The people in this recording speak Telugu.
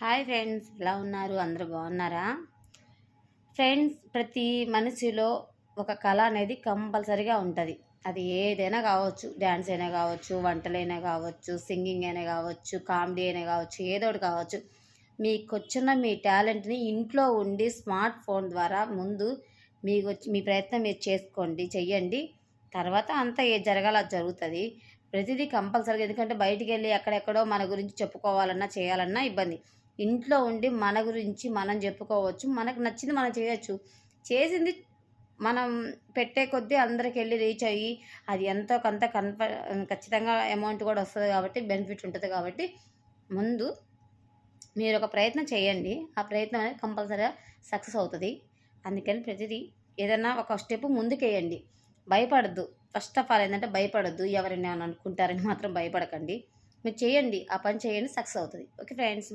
హాయ్ ఫ్రెండ్స్, ఎలా ఉన్నారు? అందరూ బాగున్నారా? ఫ్రెండ్స్, ప్రతి మనిషిలో ఒక కళ అనేది కంపల్సరీగా ఉంటుంది. అది ఏదైనా కావచ్చు, డ్యాన్స్ అయినా కావచ్చు, వంటలైనా కావచ్చు, సింగింగ్ అయినా కావచ్చు, కామెడీ అయినా కావచ్చు, ఏదో ఒకటి కావచ్చు. మీకు వచ్చిన మీ టాలెంట్ని ఇంట్లో ఉండి స్మార్ట్ ఫోన్ ద్వారా ముందు మీ ప్రయత్నం మీరు చేసుకోండి, చెయ్యండి. తర్వాత అంతా ఏది జరగాలో అది జరుగుతుంది. ప్రతిదీ కంపల్సరీగా, ఎందుకంటే బయటికి వెళ్ళి ఎక్కడెక్కడో మన గురించి చెప్పుకోవాలన్నా చేయాలన్నా ఇబ్బంది. ఇంట్లో ఉండి మన గురించి మనం చెప్పుకోవచ్చు, మనకు నచ్చింది మనం చేయొచ్చు. చేసింది మనం పెట్టే కొద్దీ అందరికి వెళ్ళి రీచ్ అయ్యి అది ఎంతో కొంత ఖచ్చితంగా అమౌంట్ కూడా వస్తుంది, కాబట్టి బెనిఫిట్ ఉంటుంది. కాబట్టి ముందు మీరు ఒక ప్రయత్నం చేయండి, ఆ ప్రయత్నం అనేది కంపల్సరీగా సక్సెస్ అవుతుంది. అందుకని ప్రతిదీ ఏదైనా ఒక స్టెప్ ముందుకేయండి, భయపడద్దు. ఫస్ట్ ఆఫ్ ఆల్ ఏంటంటే భయపడద్దు, ఎవరైనా అనుకుంటారని మాత్రం భయపడకండి. మీరు చేయండి, ఆ పని చేయండి, సక్సెస్ అవుతుంది. Okay friends.